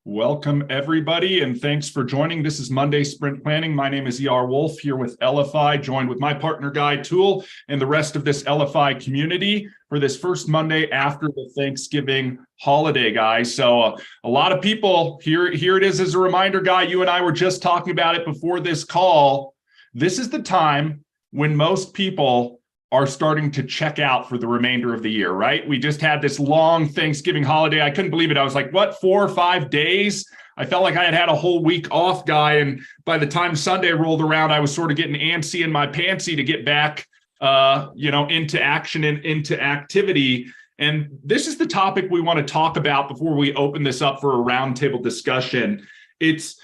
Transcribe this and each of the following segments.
Welcome, everybody, and thanks for joining. This is Monday Sprint Planning. My name is E.R. Wolf here with LFI, joined with my partner, Guy Toole, and the rest of this LFI community for this first Monday after the Thanksgiving holiday, guys. So a lot of people, here it is as a reminder, Guy, you and I were just talking about it before this call. This is the time when most people are starting to check out for the remainder of the year, right? We just had this long Thanksgiving holiday. I couldn't believe it. I was like, what, 4 or 5 days? I felt like I had a whole week off, Guy. And by the time Sunday rolled around, I was sort of getting antsy in my pantsy to get back, into action and into activity. And this is the topic we want to talk about before we open this up for a roundtable discussion. It's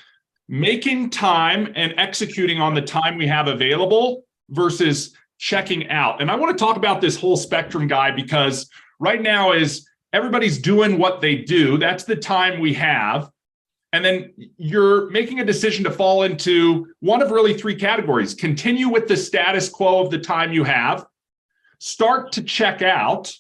making time and executing on the time we have available versus checking out. And I want to talk about this whole spectrum, Guy, because right now is everybody's doing what they do. That's the time we have. And then you're making a decision to fall into one of really 3 categories. Continue with the status quo of the time you have, start to check out,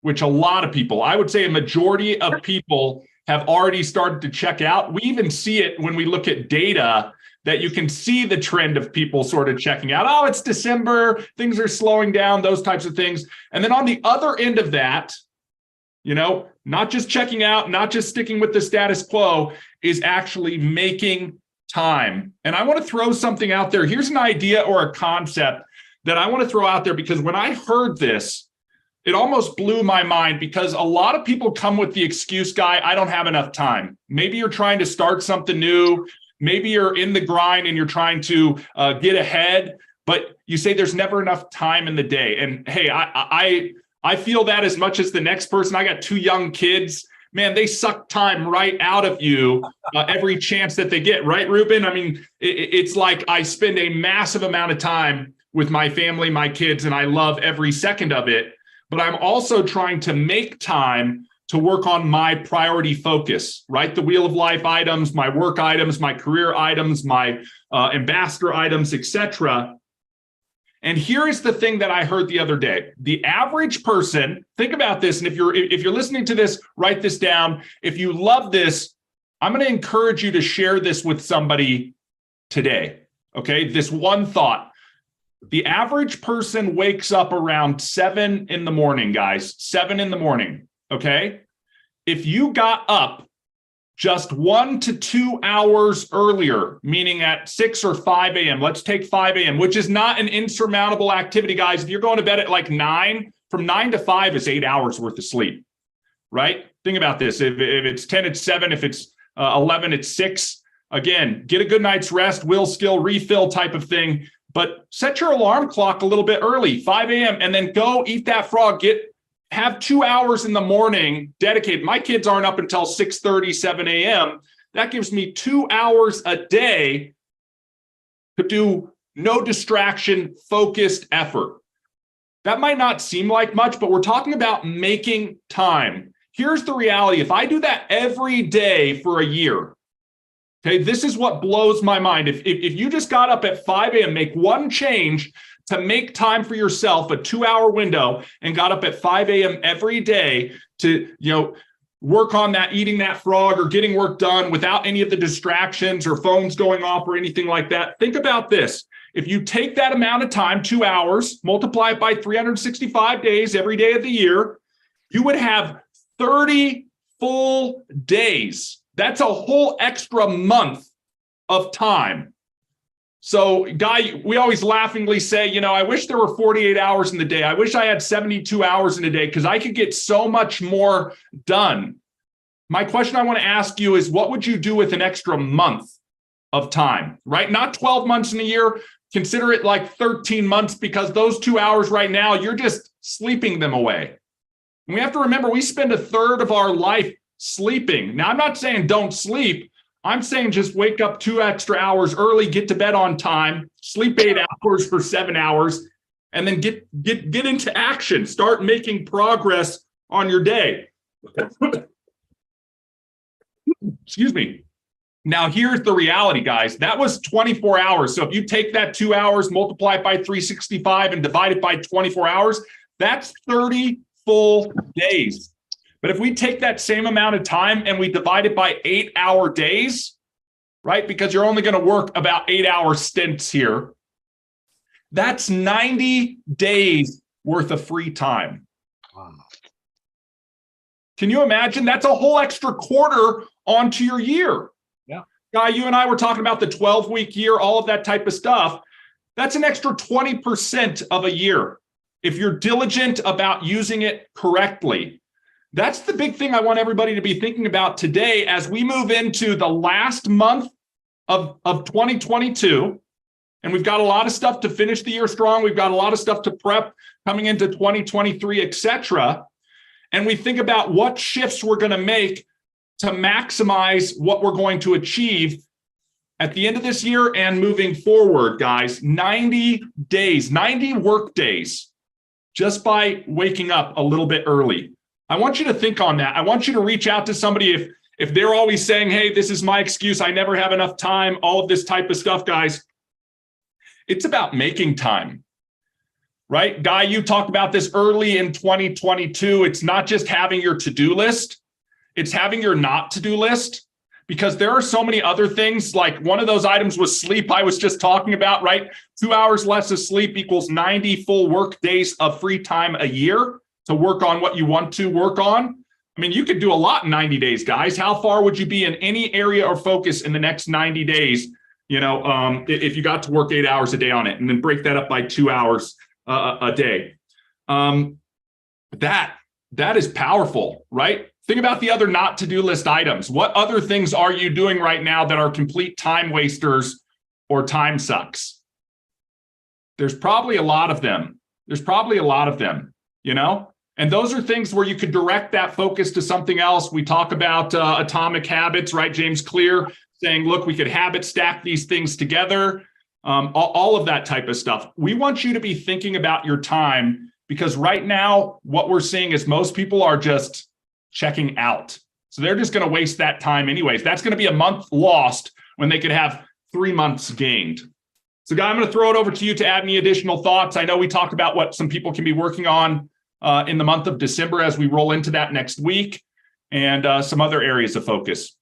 which a lot of people, I would say a majority of people have already started to check out. We even see it when we look at data that you can see the trend of people sort of checking out. Oh, it's December, things are slowing down, those types of things. And then on the other end of that, not just checking out, not just sticking with the status quo, is actually making time. And I want to throw something out there. Here's an idea or a concept that I want to throw out there, because when I heard this, it almost blew my mind, because a lot of people come with the excuse, Guy, I don't have enough time. Maybe you're trying to start something new. Maybe you're in the grind and you're trying to get ahead, but you say there's never enough time in the day. And hey, I feel that as much as the next person. I got 2 young kids. Man, they suck time right out of you every chance that they get. Right, Ruben? I mean, it's like I spend a massive amount of time with my family, my kids, and I love every second of it. But I'm also trying to make time to work on my priority focus, right? The wheel of life items, my work items, my career items, my ambassador items, etc. And here is the thing that I heard the other day. The average person, think about this, and if you're listening to this, write this down. If you love this, I'm going to encourage you to share this with somebody today, okay? This one thought. The average person wakes up around 7 in the morning, guys, 7 in the morning. Okay. If you got up just 1 to 2 hours earlier, meaning at 6 or 5 a.m., let's take 5 a.m., which is not an insurmountable activity, guys. If you're going to bed at like 9, from 9 to 5 is 8 hours worth of sleep, right? Think about this. If it's 10, it's 7. If it's 11, it's 6. Again, get a good night's rest, will, skill, refill type of thing. But set your alarm clock a little bit early, 5 a.m., and then go eat that frog. Have 2 hours in the morning dedicated. My kids aren't up until 6:30, 7 a.m. That gives me 2 hours a day to do no distraction, focused effort. That might not seem like much, but we're talking about making time. Here's the reality. If I do that every day for a year, okay, this is what blows my mind. If you just got up at 5 a.m., make one change to make time for yourself, a 2-hour window, and got up at 5 a.m. every day to, work on that, eating that frog or getting work done without any of the distractions or phones going off or anything like that. Think about this. If you take that amount of time, 2 hours, multiply it by 365 days every day of the year, you would have 30 full days. That's a whole extra month of time. So, Guy, we always laughingly say, I wish there were 48 hours in the day. I wish I had 72 hours in a day because I could get so much more done. My question I want to ask you is, what would you do with an extra month of time, right? Not 12 months in a year. Consider it like 13 months, because those 2 hours right now, you're just sleeping them away. And we have to remember, we spend a third of our life sleeping. Now, I'm not saying don't sleep. I'm saying just wake up 2 extra hours early, get to bed on time, sleep 8 hours for 7 hours, and then get into action. Start making progress on your day. Excuse me. Now, here's the reality, guys. That was 24 hours. So if you take that 2 hours, multiply it by 365, and divide it by 24 hours, that's 30 full days. But if we take that same amount of time and we divide it by 8-hour days, right? Because you're only going to work about 8-hour stints here. That's 90 days worth of free time. Wow. Can you imagine? That's a whole extra quarter onto your year. Yeah. Guy, you and I were talking about the 12-week year, all of that type of stuff. That's an extra 20% of a year if you're diligent about using it correctly. That's the big thing I want everybody to be thinking about today as we move into the last month of 2022. And we've got a lot of stuff to finish the year strong. We've got a lot of stuff to prep coming into 2023, et cetera. And we think about what shifts we're going to make to maximize what we're going to achieve at the end of this year and moving forward, guys. 90 days, 90 work days, just by waking up a little bit early. I want you to think on that. I want you to reach out to somebody if they're always saying, hey, this is my excuse, I never have enough time, all of this type of stuff, guys. It's about making time, right? Guy, you talked about this early in 2022. It's not just having your to-do list. It's having your not to-do list, because there are so many other things. Like one of those items was sleep I was just talking about, right? 2 hours less of sleep equals 90 full work days of free time a year to work on what you want to work on. I mean, you could do a lot in 90 days, guys. How far would you be in any area or focus in the next 90 days? You know, if you got to work 8 hours a day on it and then break that up by 2 hours a day. That is powerful, right? Think about the other not to-do list items. What other things are you doing right now that are complete time wasters or time sucks? There's probably a lot of them. You know? And those are things where you could direct that focus to something else. We talk about atomic habits, right? James Clear saying, look, we could habit stack these things together, all of that type of stuff. We want you to be thinking about your time, because right now, what we're seeing is most people are just checking out. So they're just going to waste that time anyways. That's going to be a month lost when they could have 3 months gained. So Guy, I'm going to throw it over to you to add any additional thoughts. I know we talked about what some people can be working on in the month of December as we roll into that next week, and some other areas of focus.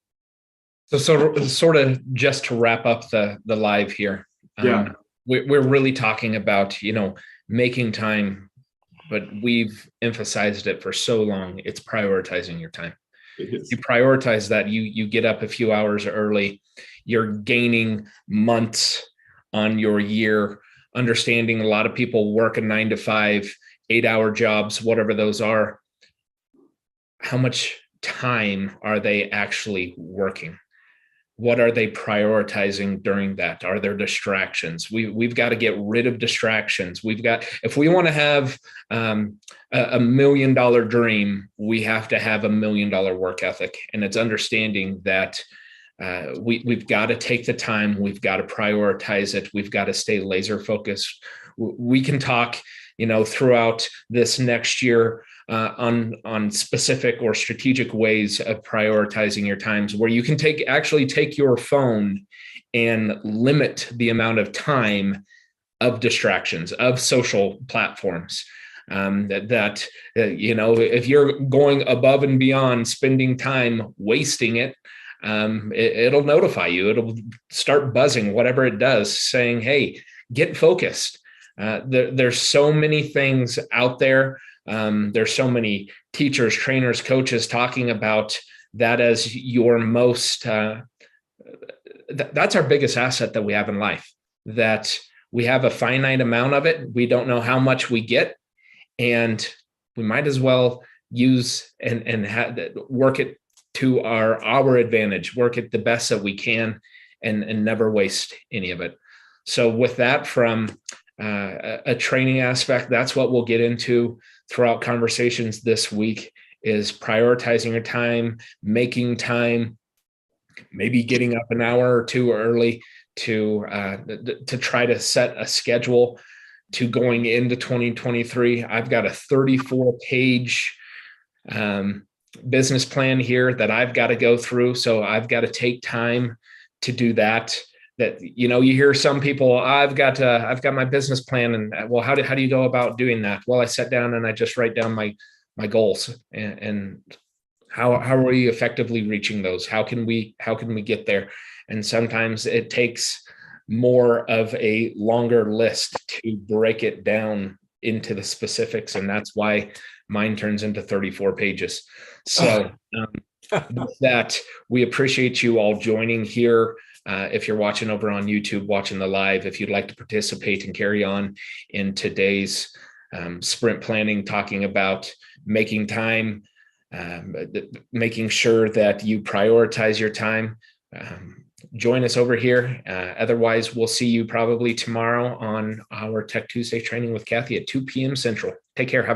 So sort of just to wrap up the live here. Yeah. We're really talking about, making time, but we've emphasized it for so long. It's prioritizing your time. You prioritize that. You get up a few hours early. You're gaining months on your year, understanding a lot of people work a 9 to 5, 8-hour jobs, whatever those are. How much time are they actually working? What are they prioritizing during that? Are there distractions? We've got to get rid of distractions. If we want to have a $1 million dream, we have to have a $1 million work ethic. And it's understanding that we've got to take the time. We've got to prioritize it. We've got to stay laser focused. We can talk, throughout this next year on specific or strategic ways of prioritizing your times, where you can take your phone and limit the amount of time of distractions, of social platforms. If you're going above and beyond spending time wasting it, it'll notify you. It'll start buzzing, whatever it does, saying, hey, get focused. There's so many things out there. There's so many teachers, trainers, coaches talking about that as your most, that's our biggest asset that we have in life, that we have a finite amount of it. We don't know how much we get, and we might as well use and work it to our advantage, work it the best that we can, and never waste any of it. So with that, from a training aspect, that's what we'll get into throughout conversations this week, is prioritizing your time, making time, maybe getting up an hour or two early to try to set a schedule to going into 2023. I've got a 34-page business plan here that I've got to go through. So I've got to take time to do that. That, you hear some people, I've got my business plan, and well, how do you go about doing that? Well, I sat down and I just write down my goals, and How are we effectively reaching those? How can we get there? And sometimes it takes more of a longer list to break it down into the specifics. And that's why mine turns into 34 pages. So with that, we appreciate you all joining here. If you're watching over on YouTube, watching the live, if you'd like to participate and carry on in today's sprint planning, talking about making time, making sure that you prioritize your time, join us over here. Otherwise, we'll see you probably tomorrow on our Tech Tuesday training with Kathy at 2 p.m. Central. Take care. Have